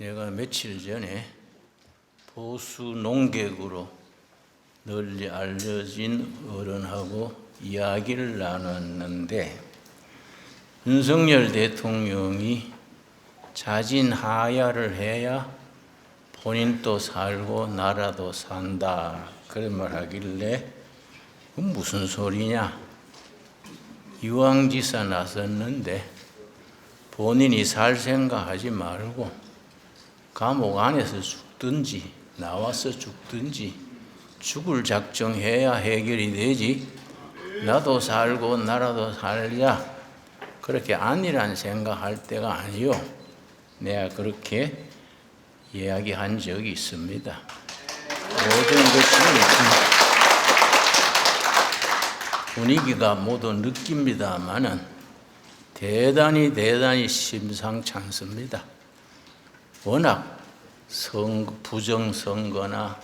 내가 며칠 전에 보수 농객으로 널리 알려진 어른하고 이야기를 나눴는데, 윤석열 대통령이 자진하야를 해야 본인도 살고 나라도 산다 그런 말 하길래 그건 무슨 소리냐, 이왕지사 나섰는데 본인이 살 생각하지 말고 감옥 안에서 죽든지 나와서 죽든지 죽을 작정해야 해결이 되지, 나도 살고 나라도 살자 그렇게 아니란 생각할 때가 아니요. 내가 그렇게 이야기한 적이 있습니다. 모든 것이 분위기가 모두 느낍니다마는 대단히 심상치 않습니다. 워낙 부정선거나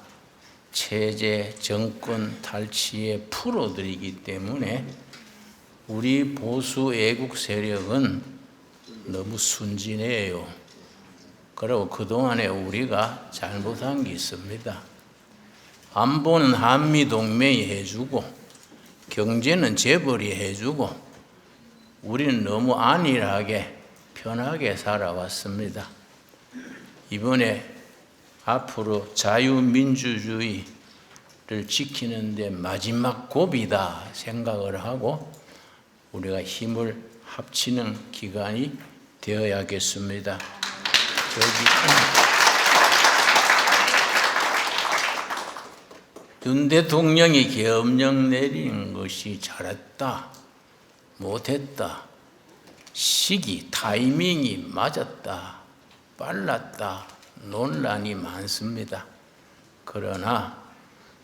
체제, 정권 탈취의 프로들이기 때문에 우리 보수 애국 세력은 너무 순진해요. 그리고 그동안에 우리가 잘못한 게 있습니다. 안보는 한미동맹이 해주고 경제는 재벌이 해주고 우리는 너무 안일하게 편하게 살아왔습니다. 이번에 앞으로 자유민주주의를 지키는데 마지막 고비다 생각을 하고 우리가 힘을 합치는 기간이 되어야겠습니다. 윤 대통령이 계엄령 내리는 것이 잘했다, 못했다, 시기, 타이밍이 맞았다, 빨랐다, 논란이 많습니다. 그러나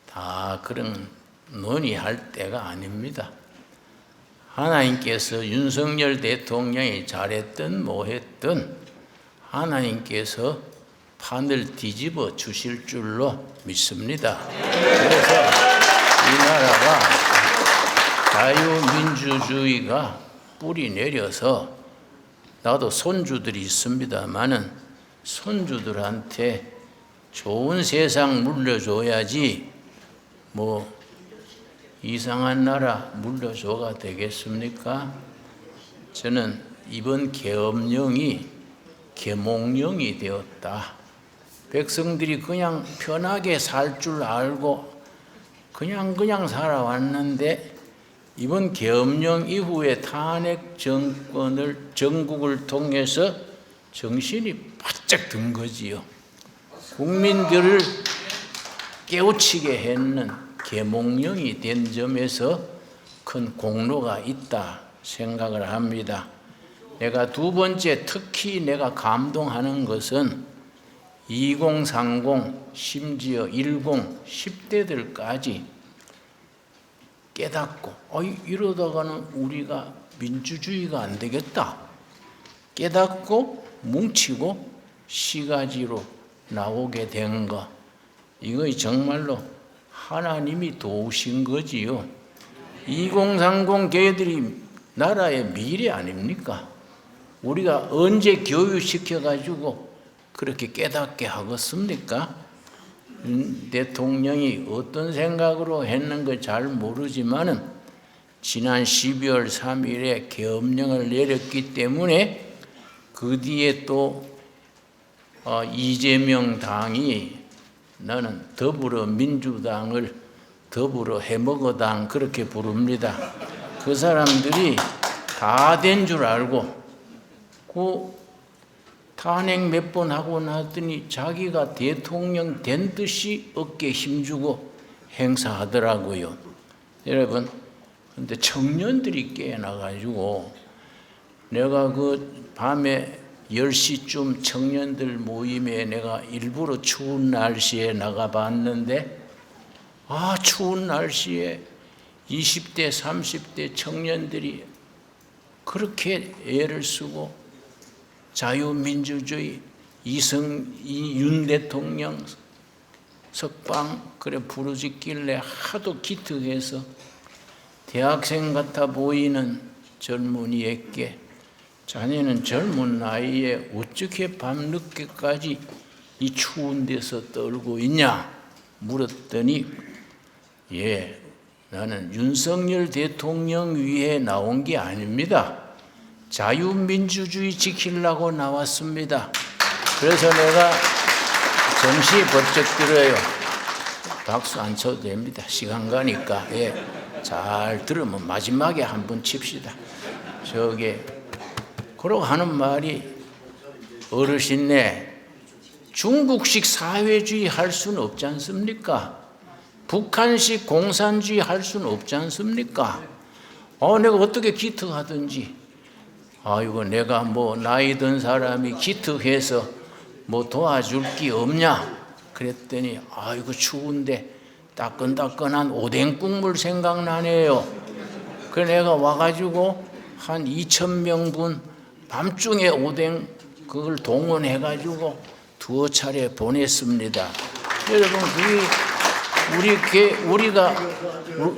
다 그런 논의할 때가 아닙니다. 하나님께서 윤석열 대통령이 잘했든 뭐했든 하나님께서 판을 뒤집어 주실 줄로 믿습니다. 그래서 이 나라가 자유민주주의가 뿌리 내려서, 나도 손주들이 있습니다마는 손주들한테 좋은 세상 물려줘야지 뭐 이상한 나라 물려줘가 되겠습니까? 저는 이번 계엄령이 계몽령이 되었다. 백성들이 그냥 편하게 살 줄 알고 그냥 살아왔는데 이번 계엄령 이후에 탄핵 정국을 통해서 정신이 바짝 든 거지요. 국민들을 깨우치게 했는 계몽령이 된 점에서 큰 공로가 있다 생각을 합니다. 내가 두 번째 특히 내가 감동하는 것은 20, 30, 심지어 10, 10대들까지 깨닫고 이러다가는 우리가 민주주의가 안 되겠다 깨닫고 뭉치고 시가지로 나오게 된 거, 이거 정말로 하나님이 도우신 거지요. 2030 걔들이 나라의 미래 아닙니까? 우리가 언제 교육시켜가지고 그렇게 깨닫게 하겠습니까? 대통령이 어떤 생각으로 했는 거 잘 모르지만은 지난 12월 3일에 계엄령을 내렸기 때문에 그 뒤에 또 이재명 당이, 나는 더불어민주당을 더불어 해먹어당 그렇게 부릅니다. 그 사람들이 다 된 줄 알고 그 탄핵 몇 번 하고 나더니 자기가 대통령 된 듯이 어깨 힘주고 행사하더라고요. 여러분, 근데 청년들이 깨어나가지고 내가 그 밤에 10시쯤 청년들 모임에 내가 일부러 추운 날씨에 나가봤는데, 추운 날씨에 20대, 30대 청년들이 그렇게 애를 쓰고 자유민주주의, 윤 대통령 석방 그래 부르짖길래 하도 기특해서 대학생 같아 보이는 젊은이에게 자네는 젊은 나이에 어떻게 밤늦게까지 이 추운 데서 떨고 있냐 물었더니 예, 나는 윤석열 대통령 위에 나온 게 아닙니다. 자유민주주의 지키려고 나왔습니다. 그래서 내가 정시 번쩍 들어요. 박수 안 쳐도 됩니다. 시간 가니까. 예, 잘 들으면 마지막에 한번 칩시다. 그러고 하는 말이 어르신네 중국식 사회주의 할 수는 없지 않습니까? 북한식 공산주의 할 수는 없지 않습니까? 내가 어떻게 기특하든지 아이고 내가 뭐 나이 든 사람이 기특해서 뭐 도와줄 게 없냐 그랬더니 아이고 추운데 따끈따끈한 오뎅 국물 생각나네요. 그래 내가 와가지고 한 2,000명분 밤중에 오뎅 그걸 동원해가지고 두어 차례 보냈습니다. 여러분 우리가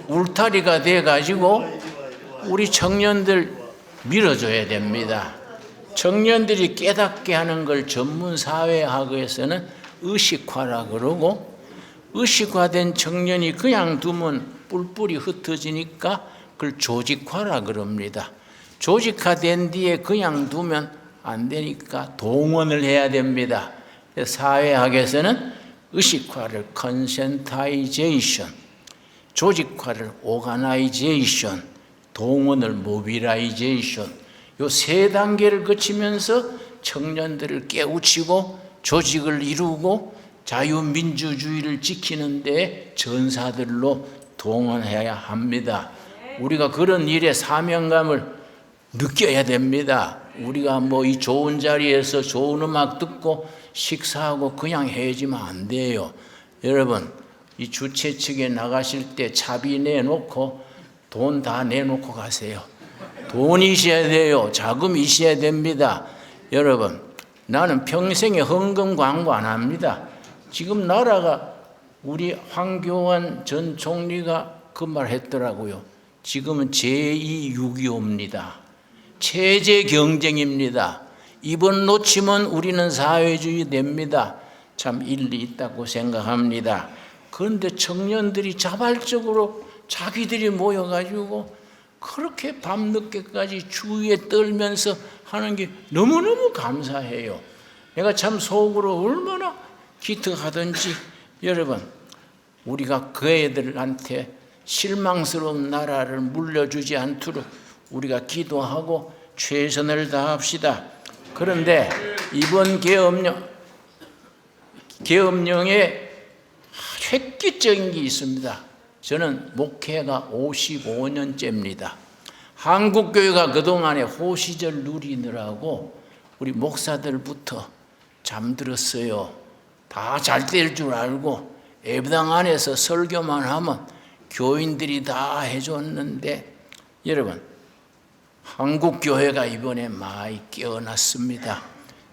울타리가 돼가지고 우리 청년들 밀어줘야 됩니다. 청년들이 깨닫게 하는 걸 전문사회학에서는 의식화라 그러고 의식화된 청년이 그냥 두면 뿔뿔이 흩어지니까 그걸 조직화라 그럽니다. 조직화된 뒤에 그냥 두면 안 되니까 동원을 해야 됩니다. 사회학에서는 의식화를 컨센타이제이션, 조직화를 오가나이제이션, 동원을 모빌라이제이션 요 세 단계를 거치면서 청년들을 깨우치고 조직을 이루고 자유민주주의를 지키는 데 전사들로 동원해야 합니다. 우리가 그런 일에 사명감을 느껴야 됩니다. 우리가 뭐 이 좋은 자리에서 좋은 음악 듣고 식사하고 그냥 헤어지면 안 돼요. 여러분 이 주최 측에 나가실 때 차비 내놓고 돈 다 내놓고 가세요. 돈이 있어야 돼요. 자금이 있어야 됩니다. 여러분 나는 평생에 헌금 광고 안 합니다. 지금 나라가 우리 황교안 전 총리가 그 말 했더라고요. 지금은 제2.6.25입니다. 체제 경쟁입니다. 이번 놓치면 우리는 사회주의 됩니다. 참 일리 있다고 생각합니다. 그런데 청년들이 자발적으로 자기들이 모여가지고 그렇게 밤늦게까지 추위에 떨면서 하는 게 너무너무 감사해요. 내가 참 속으로 얼마나 기특하든지 여러분 우리가 그 애들한테 실망스러운 나라를 물려주지 않도록 우리가 기도하고 최선을 다합시다. 그런데 이번 계엄령에 획기적인 게 있습니다. 저는 목회가 55년째입니다. 한국교회가 그동안에 호시절 누리느라고 우리 목사들부터 잠들었어요. 다 잘 될 줄 알고 예배당 안에서 설교만 하면 교인들이 다 해줬는데 여러분 한국교회가 이번에 많이 깨어났습니다.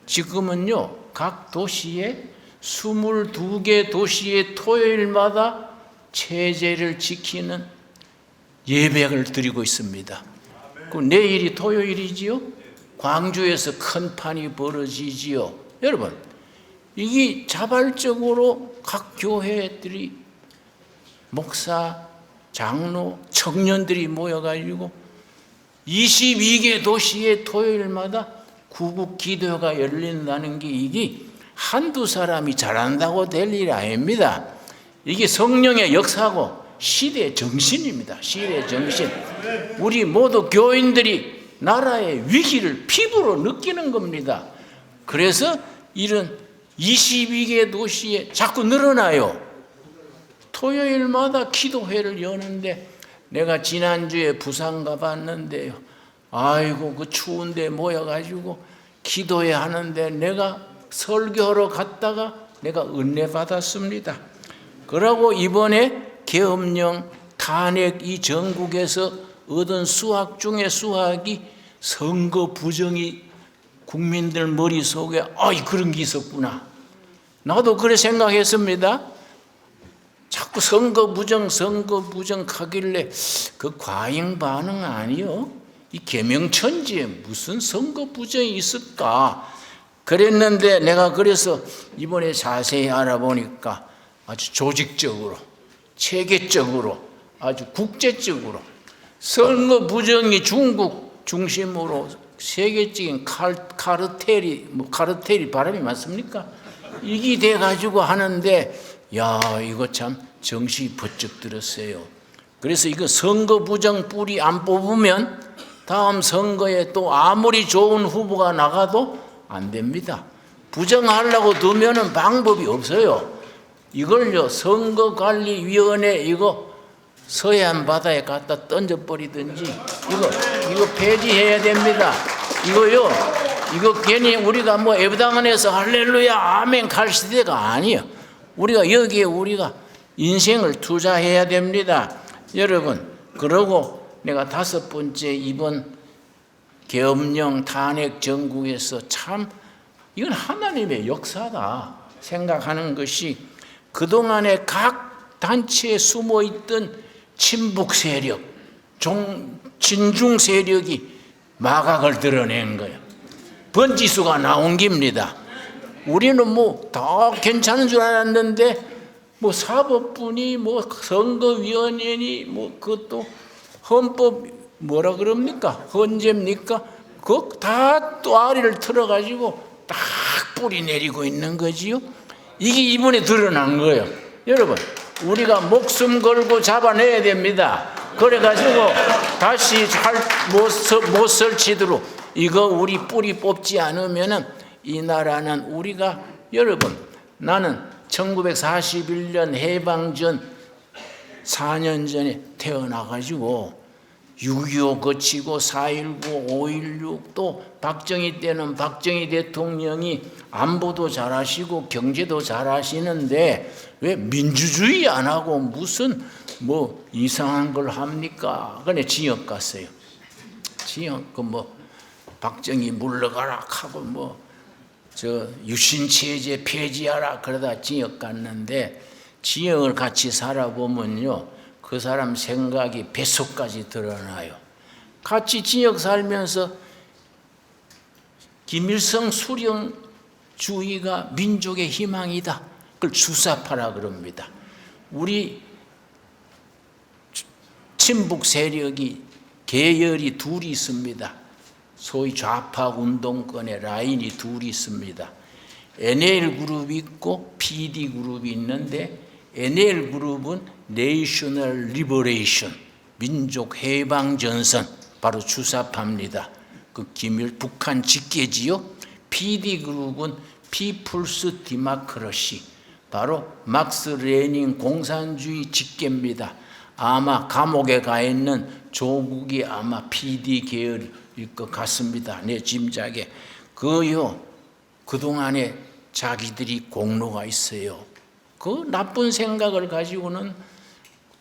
지금은요 각 도시에 22개 도시의 토요일마다 체제를 지키는 예배를 드리고 있습니다. 그 내일이 토요일이지요. 광주에서 큰 판이 벌어지지요. 여러분 이게 자발적으로 각 교회들이 목사, 장로, 청년들이 모여가지고 22개 도시의 토요일마다 구국 기도회가 열린다는 게 이게 한두 사람이 잘한다고 될 일이 아닙니다. 이게 성령의 역사고 시대의 정신입니다. 시대의 정신. 우리 모두 교인들이 나라의 위기를 피부로 느끼는 겁니다. 그래서 이런 22개 도시에 자꾸 늘어나요. 토요일마다 기도회를 여는데 내가 지난주에 부산 가봤는데요. 아이고 그 추운데 모여가지고 기도회 하는데 내가 설교하러 갔다가 내가 은혜 받았습니다. 그러고 이번에 계엄령 탄핵 이 전국에서 얻은 수학 중에 수학이 선거 부정이 국민들 머릿속에 그런 게 있었구나. 나도 그래 생각했습니다. 자꾸 선거 부정 하길래 그 과잉 반응 아니요? 이 계명천지에 무슨 선거 부정이 있을까 그랬는데, 내가 그래서 이번에 자세히 알아보니까 아주 조직적으로, 체계적으로, 아주 국제적으로 선거 부정이 중국 중심으로 세계적인 카르텔이 바람이 맞습니까? 이게 돼가지고 하는데, 야, 이거 참 정신이 번쩍 들었어요. 그래서 이거 선거 부정 뿌리 안 뽑으면 다음 선거에 또 아무리 좋은 후보가 나가도 안 됩니다. 부정하려고 두면은 방법이 없어요. 이걸요, 선거관리위원회 이거 서해안 바다에 갖다 던져버리든지 이거 폐지해야 됩니다. 이거요, 이거 괜히 우리가 뭐 예배당안에서 할렐루야 아멘 갈 시대가 아니에요. 우리가 여기에 우리가 인생을 투자해야 됩니다. 여러분, 그러고 내가 5번째 이번 계엄령 탄핵 정국에서 참 이건 하나님의 역사다 생각하는 것이, 그동안에 각 단체에 숨어있던 친북 세력, 친중 세력이 마각을 드러낸 거예요. 번지수가 나온 겁니다. 우리는 뭐 다 괜찮은 줄 알았는데, 뭐 사법부니 뭐 선거위원회니 뭐 그것도 헌법 뭐라 그럽니까? 헌재입니까? 그거 다 또 아리를 틀어가지고 딱 뿌리 내리고 있는 거지요. 이게 이번에 드러난 거예요. 여러분, 우리가 목숨 걸고 잡아내야 됩니다. 그래가지고 다시 못 설치도록 이거 우리 뿌리 뽑지 않으면은 이 나라는 우리가, 여러분, 나는 1941년 해방 전 4년 전에 태어나가지고 6.25 거치고 4.19, 5.16 또 박정희 때는 박정희 대통령이 안보도 잘하시고 경제도 잘하시는데 왜 민주주의 안 하고 무슨 뭐 이상한 걸 합니까? 그래 징역 갔어요. 징역 뭐 박정희 물러가라 하고 뭐 저 유신체제 폐지하라 그러다 징역 갔는데, 징역을 같이 살아보면요, 그 사람 생각이 뱃속까지 드러나요. 같이 징역 살면서 김일성 수령주의가 민족의 희망이다, 그걸 주사파라 그럽니다. 우리 친북 세력이 계열이 둘이 있습니다. 소위 좌파 운동권의 라인이 둘이 있습니다. NL그룹이 있고 PD그룹이 있는데, NL그룹은 National Liberation, 민족 해방 전선, 바로 주사파입니다. 그 북한 직계지요. PD그룹은 People's Democracy, 바로 막스 레닌 공산주의 직계입니다. 아마 감옥에 가 있는 조국이 아마 PD 계열일 것 같습니다. 내 짐작에. 그동안에 자기들이 공로가 있어요. 그 나쁜 생각을 가지고는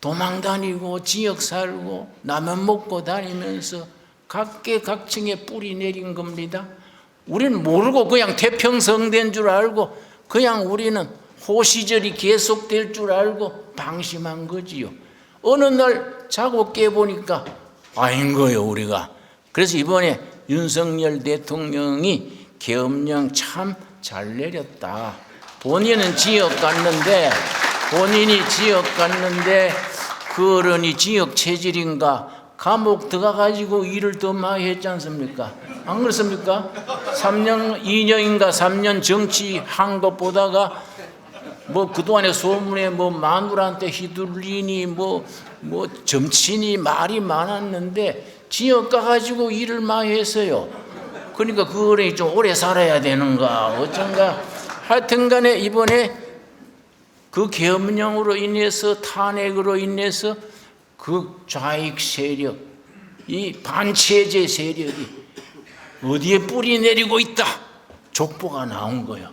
도망 다니고 지역 살고 라면 먹고 다니면서 각계각층에 뿌리 내린 겁니다. 우리는 모르고 그냥 태평성된 줄 알고 그냥 우리는 호시절이 계속될 줄 알고 방심한 거지요. 어느 날 자고 깨보니까 아닌 거예요, 우리가. 그래서 이번에 윤석열 대통령이 계엄령 참 잘 내렸다. 본인이 지역 갔는데 그 어른이 지역 체질인가 감옥 들어가가지고 일을 더 많이 했지 않습니까? 안 그렇습니까? 2년인가 3년 정치한 것보다가 뭐 그동안에 소문에 뭐 마누라한테 휘둘리니 뭐 점치니 말이 많았는데 지역 가가지고 일을 많이 했어요. 그러니까 그 어른이 좀 오래 살아야 되는가 어쩐가. 하여튼 간에 이번에 그 계엄령으로 인해서 탄핵으로 인해서 그 좌익 세력, 이 반체제 세력이 어디에 뿌리 내리고 있다. 족보가 나온 거예요.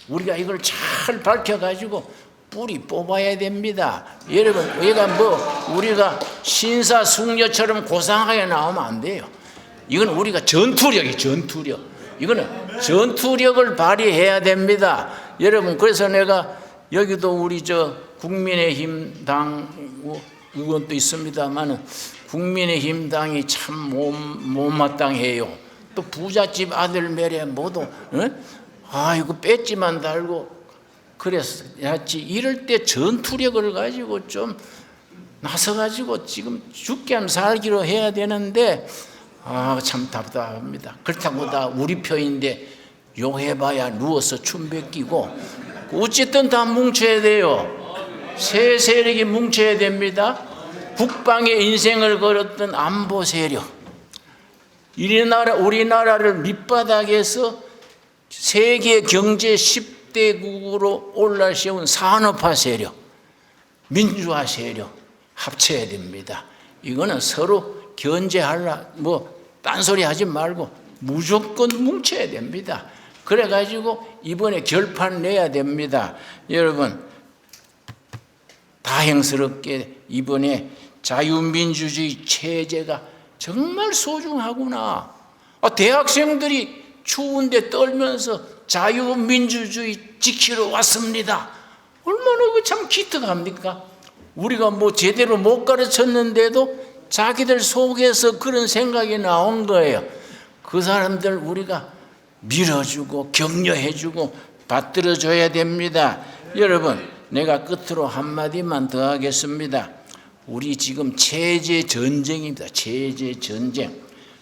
우리가 이걸 잘 밝혀가지고 뿌리 뽑아야 됩니다. 여러분, 우리가 신사숙녀처럼 고상하게 나오면 안 돼요. 이건 우리가 전투력. 이거는 전투력을 발휘해야 됩니다. 여러분, 그래서 내가 여기도 우리 국민의힘 당 의원도 있습니다만은 국민의힘 당이 참 못마땅해요. 또 부잣집 아들 매래 모두 아이고 배지만 달고 그랬어야지. 이럴 때 전투력을 가지고 좀 나서가지고 지금 죽게 하면 살기로 해야 되는데 참 답답합니다. 그렇다고 다 우리 표인데 욕해봐야 누워서 춤 베끼고 어쨌든 다 뭉쳐야 돼요. 새 세력이 뭉쳐야 됩니다. 북방의 인생을 걸었던 안보 세력, 우리나라를 밑바닥에서 세계 경제 10대국으로 올라세운 산업화 세력, 민주화 세력 합쳐야 됩니다. 이거는 서로 견제하려 딴소리 하지 말고 무조건 뭉쳐야 됩니다. 그래가지고 이번에 결판 내야 됩니다. 여러분, 다행스럽게 이번에 자유민주주의 체제가 정말 소중하구나. 대학생들이 추운데 떨면서 자유민주주의 지키러 왔습니다. 얼마나 참 기특합니까? 우리가 제대로 못 가르쳤는데도 자기들 속에서 그런 생각이 나온 거예요. 그 사람들 우리가 밀어주고 격려해주고 받들어줘야 됩니다. 여러분, 내가 끝으로 한마디만 더 하겠습니다. 우리 지금 체제 전쟁입니다. 체제 전쟁.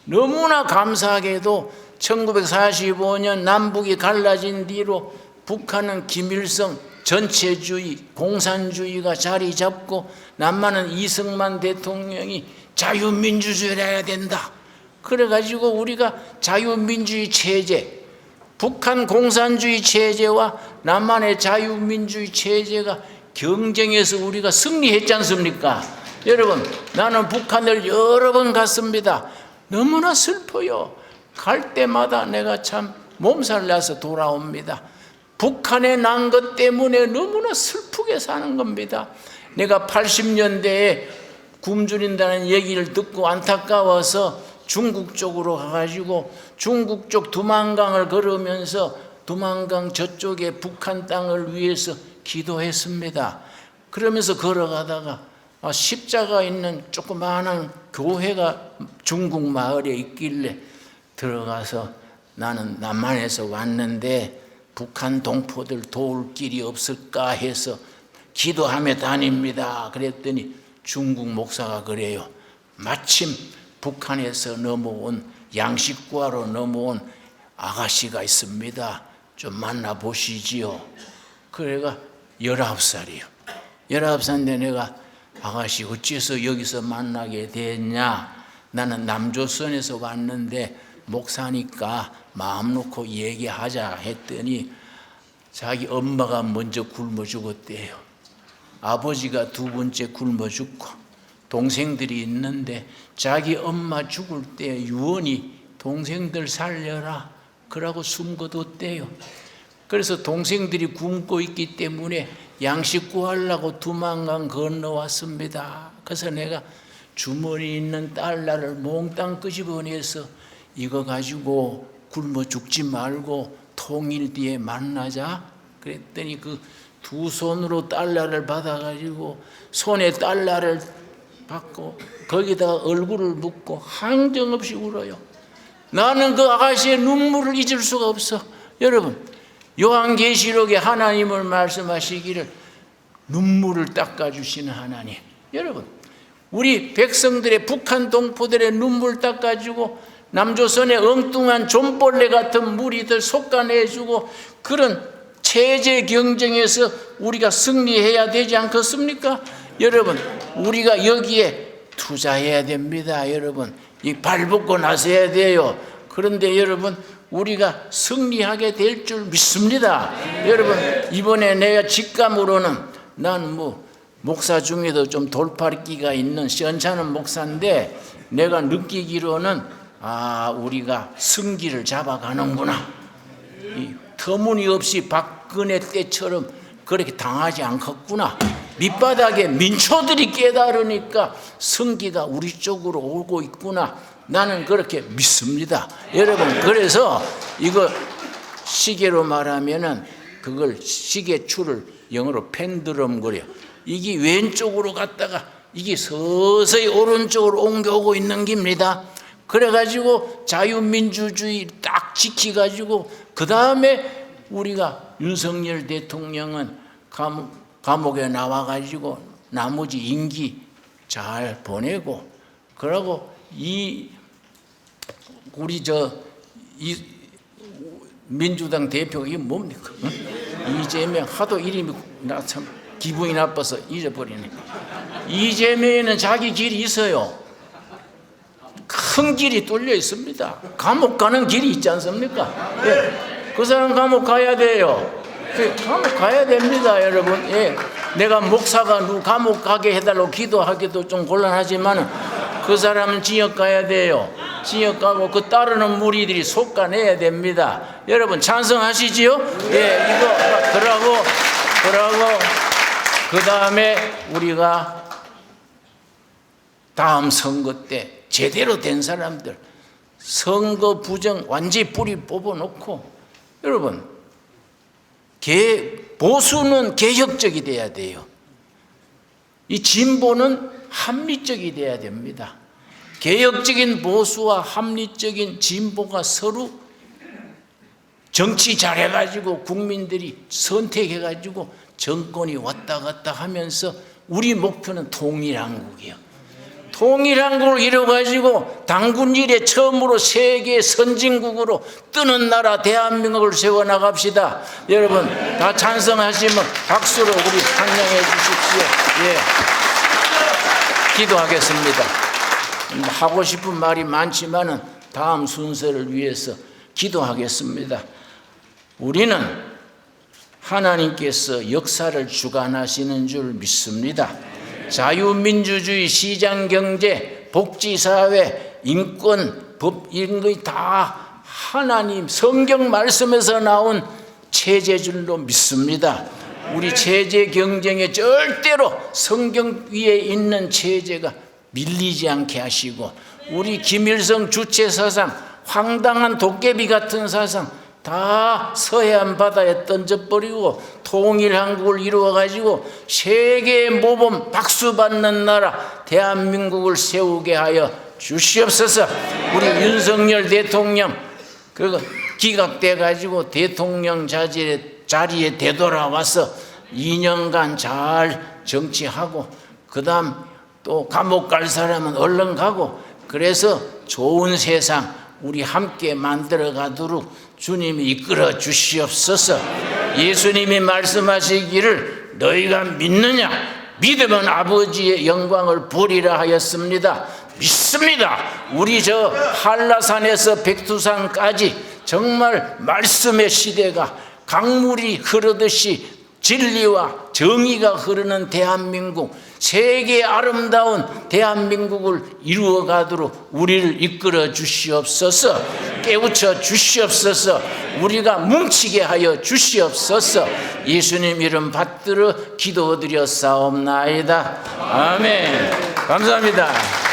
너무나 감사하게도 1945년 남북이 갈라진 뒤로 북한은 김일성 전체주의, 공산주의가 자리 잡고 남한은 이승만 대통령이 자유민주주의를 해야 된다. 그래가지고 우리가 자유민주주의 체제, 북한 공산주의 체제와 남한의 자유민주주의 체제가 경쟁에서 우리가 승리했지 않습니까? 여러분, 나는 북한을 여러 번 갔습니다. 너무나 슬퍼요. 갈 때마다 내가 참 몸살 나서 돌아옵니다. 북한에 난 것 때문에 너무나 슬프게 사는 겁니다. 내가 80년대에 굶주린다는 얘기를 듣고 안타까워서 중국 쪽으로 가가지고 중국 쪽 두만강을 걸으면서 두만강 저쪽에 북한 땅을 위해서 기도했습니다. 그러면서 걸어가다가 십자가 있는 조그마한 교회가 중국 마을에 있길래 들어가서 나는 남한에서 왔는데 북한 동포들 도울 길이 없을까 해서 기도하며 다닙니다. 그랬더니 중국 목사가 그래요. 마침 북한에서 넘어온 양식 구하러 넘어온 아가씨가 있습니다. 좀 만나보시지요. 그래가 19살이요. 19살인데 내가 아가씨 어째서 여기서 만나게 됐냐. 나는 남조선에서 왔는데 목사니까 마음 놓고 얘기하자 했더니 자기 엄마가 먼저 굶어 죽었대요. 아버지가 두 번째 굶어 죽고 동생들이 있는데 자기 엄마 죽을 때 유언이 동생들 살려라 그러고 숨겨뒀대요. 그래서 동생들이 굶고 있기 때문에 양식 구하려고 두만강 건너왔습니다. 그래서 내가 주머니에 있는 달러를 몽땅 끄집어내서 이거 가지고 굶어 죽지 말고 통일 뒤에 만나자 그랬더니 그 두 손으로 달러를 받아가지고 손에 달러를 받고 거기다가 얼굴을 묻고 항정없이 울어요. 나는 그 아가씨의 눈물을 잊을 수가 없어. 여러분, 요한계시록에 하나님을 말씀하시기를 눈물을 닦아주시는 하나님. 여러분, 우리 백성들의 북한 동포들의 눈물 닦아주고 남조선의 엉뚱한 좀벌레 같은 무리들 속아내주고 그런 체제 경쟁에서 우리가 승리해야 되지 않겠습니까? 여러분, 우리가 여기에 투자해야 됩니다. 여러분, 이 발벗고 나서야 돼요. 그런데 여러분, 우리가 승리하게 될 줄 믿습니다. 여러분, 이번에 내가 직감으로는 난 목사 중에도 좀 돌팔기가 있는 시원찮은 목사인데 내가 느끼기로는 우리가 승기를 잡아가는구나. 터무니없이 박근혜 때처럼 그렇게 당하지 않겠구나. 밑바닥에 민초들이 깨달으니까 승기가 우리 쪽으로 오고 있구나. 나는 그렇게 믿습니다. 여러분, 그래서 이거 시계로 말하면은 그걸 시계줄을 영어로 펜드럼 그래요. 이게 왼쪽으로 갔다가 이게 서서히 오른쪽으로 옮겨오고 있는 겁니다. 그래가지고 자유민주주의 딱 지키가지고 그 다음에 우리가 윤석열 대통령은 감옥에 나와가지고 나머지 임기 잘 보내고, 그러고 우리 이 민주당 대표가 이게 뭡니까? 이재명, 하도 이름이 나 참 기분이 나빠서 잊어버리네. 이재명에는 자기 길이 있어요. 큰 길이 뚫려 있습니다. 감옥 가는 길이 있지 않습니까? 예. 그 사람 감옥 가야 돼요. 감옥 가야 됩니다, 여러분. 예. 내가 목사가 감옥 가게 해달라고 기도하기도 좀 곤란하지만 그 사람은 징역 가야 돼요. 징역 가고 그 따르는 무리들이 속가내야 됩니다. 여러분 찬성하시지요? 예, 이거 그러고 그 다음에 우리가 다음 선거 때 제대로 된 사람들 선거 부정 완전히 뿌리 뽑아놓고, 여러분 보수는 개혁적이 돼야 돼요. 이 진보는 합리적이 돼야 됩니다. 개혁적인 보수와 합리적인 진보가 서로 정치 잘해가지고 국민들이 선택해가지고 정권이 왔다 갔다 하면서 우리 목표는 통일한국이에요. 통일한국을 이뤄가지고 당군 이래 처음으로 세계 선진국으로 뜨는 나라 대한민국을 세워나갑시다. 여러분 다 찬성하시면 박수로 우리 환영해 주십시오. 예. 기도하겠습니다. 하고 싶은 말이 많지만은 다음 순서를 위해서 기도하겠습니다. 우리는 하나님께서 역사를 주관하시는 줄 믿습니다. 자유민주주의, 시장경제, 복지사회, 인권, 법 이런 거 다 하나님 성경 말씀에서 나온 체제줄로 믿습니다. 우리 체제 경쟁에 절대로 성경 위에 있는 체제가 밀리지 않게 하시고, 우리 김일성 주체 사상, 황당한 도깨비 같은 사상 다 서해안 바다에 던져버리고 통일한국을 이루어가지고 세계의 모범 박수받는 나라 대한민국을 세우게 하여 주시옵소서. 우리 윤석열 대통령 기각돼가지고 대통령 자리에 되돌아와서 2년간 잘 정치하고 그 다음 또 감옥 갈 사람은 얼른 가고, 그래서 좋은 세상 우리 함께 만들어 가도록 주님이 이끌어 주시옵소서. 예수님이 말씀하시기를 너희가 믿느냐? 믿으면 아버지의 영광을 보리라 하였습니다. 믿습니다. 우리 저 한라산에서 백두산까지 정말 말씀의 시대가 강물이 흐르듯이 진리와 정의가 흐르는 대한민국, 세계 아름다운 대한민국을 이루어 가도록 우리를 이끌어 주시옵소서. 깨우쳐 주시옵소서. 우리가 뭉치게 하여 주시옵소서. 예수님 이름 받들어 기도드렸사옵나이다. 아멘. 감사합니다.